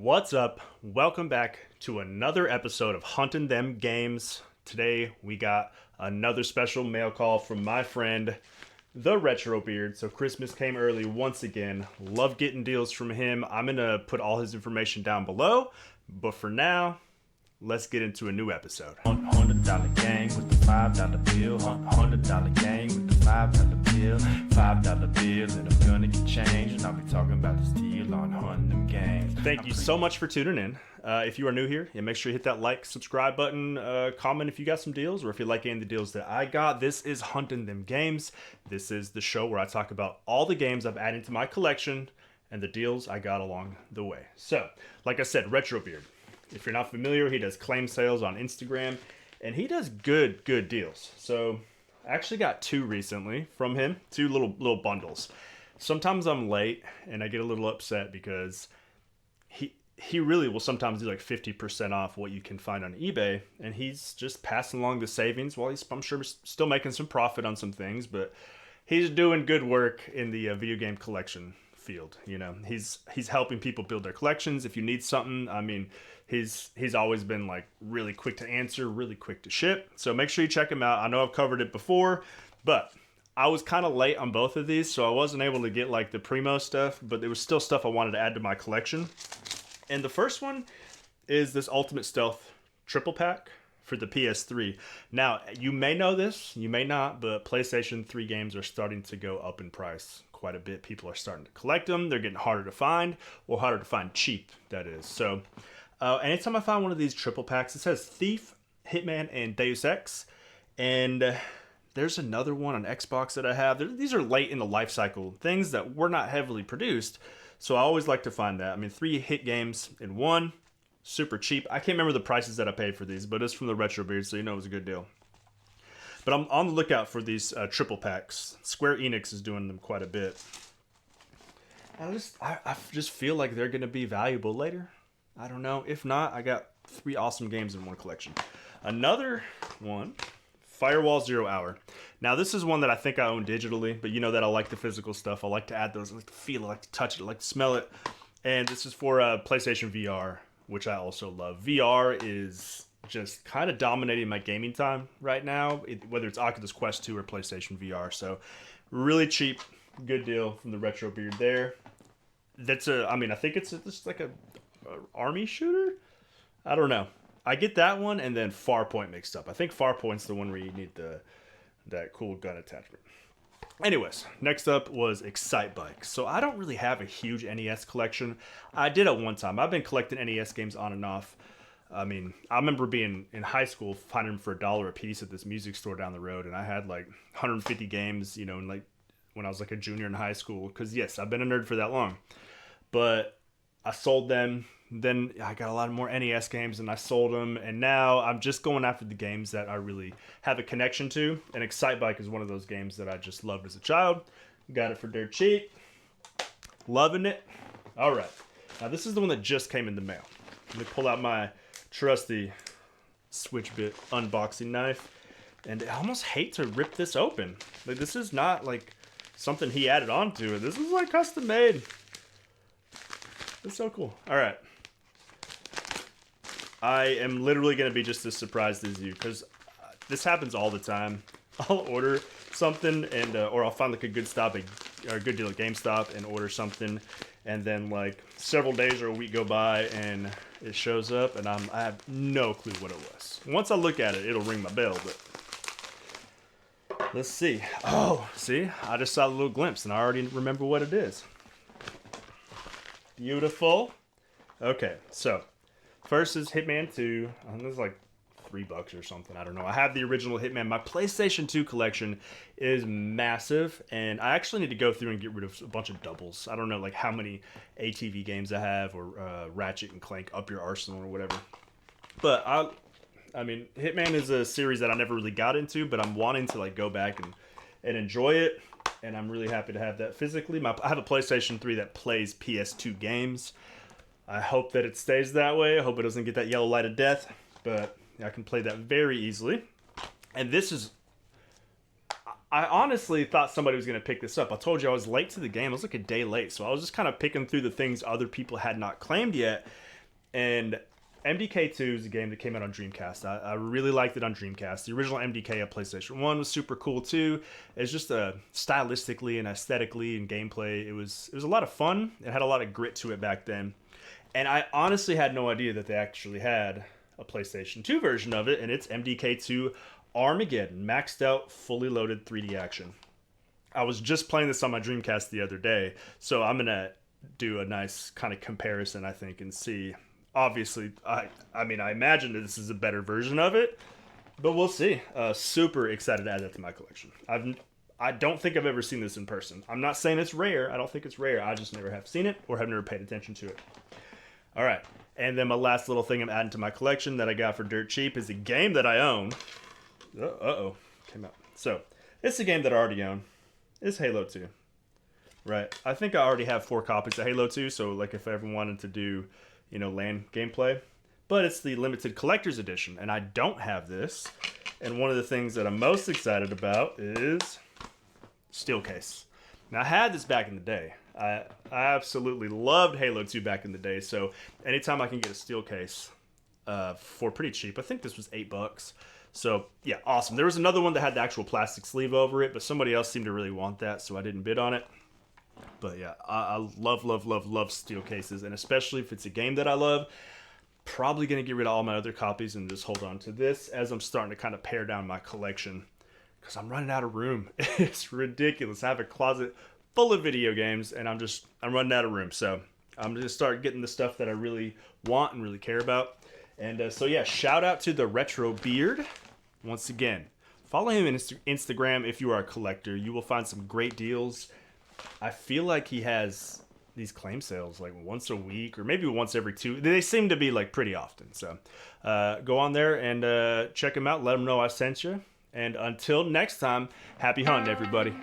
What's up? Welcome back to another episode of Hunting Them Games. Today we got another special mail call from my friend, the Retro Beard. So Christmas came early once again. Love getting deals from him. I'm going to put all his information down below. But for now, let's get into a new episode. $100 gang with the $5 bill. $100 gang with the $5 bill. $5 bill and I'm gonna get changed. And I'll be talking about this deal on Hunting Them Games. Thank you so much for tuning in. If you are new here, make sure you hit that like, subscribe button, comment if you got some deals or if you like any of the deals that I got. This is Hunting Them Games. This is the show where I talk about all the games I've added to my collection and the deals I got along the way. So, like I said, Retro Beard. If you're not familiar, he does claim sales on Instagram, and he does good deals. So I actually got two recently from him, two little bundles. Sometimes I'm late, and I get a little upset because he really will sometimes do like 50% off what you can find on eBay, and he's just passing along the savings while I'm sure still making some profit on some things, but he's doing good work in the video game collection field. You know, he's helping people build their collections. If you need something, I mean, he's always been like really quick to answer, really quick to ship. So make sure you check him out. I know I've covered it before, but I was kind of late on both of these, so I wasn't able to get like the primo stuff, but there was still stuff I wanted to add to my collection. And the first one is this Ultimate Stealth triple pack for the PS3. Now, you may know this, you may not, but PlayStation 3 games are starting to go up in price quite a bit. People are starting to collect them. They're getting harder to find, or harder to find cheap, that is. So anytime I find one of these triple packs, it says Thief, Hitman, and Deus Ex. And there's another one on Xbox that I have. These are late in the life cycle, things that were not heavily produced. So I always like to find that. I mean, 3 hit games in one, super cheap. I can't remember the prices that I paid for these, but it's from the Retro Beard, so you know it was a good deal. But I'm on the lookout for these triple packs. Square Enix is doing them quite a bit. I just feel like they're going to be valuable later. I don't know. If not, I got 3 awesome games in one collection. Another one, Firewall Zero Hour. Now, this is one that I think I own digitally, but you know that I like the physical stuff. I like to add those. I like to feel it, I like to touch it, I like to smell it. And this is for PlayStation VR, which I also love. VR is just kind of dominating my gaming time right now, whether it's Oculus Quest 2 or PlayStation VR. So, really cheap, good deal from the Retro Beard there. I think it's just like a army shooter? I don't know. I get that one and then Farpoint mixed up. I think Farpoint's the one where you need that cool gun attachment. Anyways, next up was Excitebike. So I don't really have a huge NES collection. I did at one time. I've been collecting NES games on and off. I mean, I remember being in high school, finding them for $1 a piece at this music store down the road, and I had like 150 games, you know, like when I was like a junior in high school. Because yes, I've been a nerd for that long. But I sold them. Then I got a lot more NES games and I sold them. And now I'm just going after the games that I really have a connection to. And Excitebike is one of those games that I just loved as a child. Got it for dirt cheap. Loving it. All right. Now this is the one that just came in the mail. Let me pull out my trusty Switchbit unboxing knife. And I almost hate to rip this open. Like, this is not like something he added on to it. This is like custom made. It's so cool. All right. I am literally going to be just as surprised as you because this happens all the time. I'll order something and or I'll find like a good deal at GameStop and order something, and then like several days or a week go by and it shows up and I have no clue what it was. Once I look at it, it'll ring my bell. But let's see. Oh, see, I just saw a little glimpse and I already remember what it is. Beautiful. Okay, so first is Hitman 2. I think it's like $3 or something. I don't know. I have the original Hitman. My PlayStation 2 collection is massive, and I actually need to go through and get rid of a bunch of doubles. I don't know like how many ATV games I have, or Ratchet and Clank Up Your Arsenal or whatever. But I mean, Hitman is a series that I never really got into, but I'm wanting to like go back and enjoy it. And I'm really happy to have that physically. I have a PlayStation 3 that plays PS2 games. I hope that it stays that way. I hope it doesn't get that yellow light of death. But I can play that very easily. And this is... I honestly thought somebody was going to pick this up. I told you I was late to the game. I was like a day late. So I was just kind of picking through the things other people had not claimed yet. And MDK2 is a game that came out on Dreamcast. I really liked it on Dreamcast. The original MDK at PlayStation 1 was super cool too. It's just stylistically and aesthetically and gameplay, it was a lot of fun. It had a lot of grit to it back then. And I honestly had no idea that they actually had a PlayStation 2 version of it, and it's MDK2 Armageddon, maxed out, fully loaded 3D action. I was just playing this on my Dreamcast the other day, so I'm going to do a nice kind of comparison, I think, and see. Obviously, I imagine that this is a better version of it, but we'll see. Super excited to add that to my collection. I don't think I've ever seen this in person. I'm not saying it's rare. I don't think it's rare. I just never have seen it or have never paid attention to it. All right. And then my last little thing I'm adding to my collection that I got for dirt cheap is a game that I own. Uh-oh. Came out. So, it's a game that I already own. It's Halo 2. Right. I think I already have 4 copies of Halo 2, so like if I ever wanted to do, LAN gameplay. But it's the limited collector's edition, and I don't have this. And one of the things that I'm most excited about is steel case. Now, I had this back in the day. I absolutely loved Halo 2 back in the day, so anytime I can get a steel case for pretty cheap, I think this was $8. So, yeah, awesome. There was another one that had the actual plastic sleeve over it, but somebody else seemed to really want that, so I didn't bid on it. But, yeah, I love steel cases, and especially if it's a game that I love. Probably going to get rid of all my other copies and just hold on to this as I'm starting to kind of pare down my collection because I'm running out of room. It's ridiculous. I have a closet full of video games, and I'm running out of room. So I'm going to start getting the stuff that I really want and really care about. And so, yeah, shout out to the Retro Beard. Once again, follow him on Instagram if you are a collector. You will find some great deals. I feel like he has these claim sales like once a week or maybe once every 2. They seem to be like pretty often. So go on there and check him out. Let him know I sent you. And until next time, happy hunting, everybody.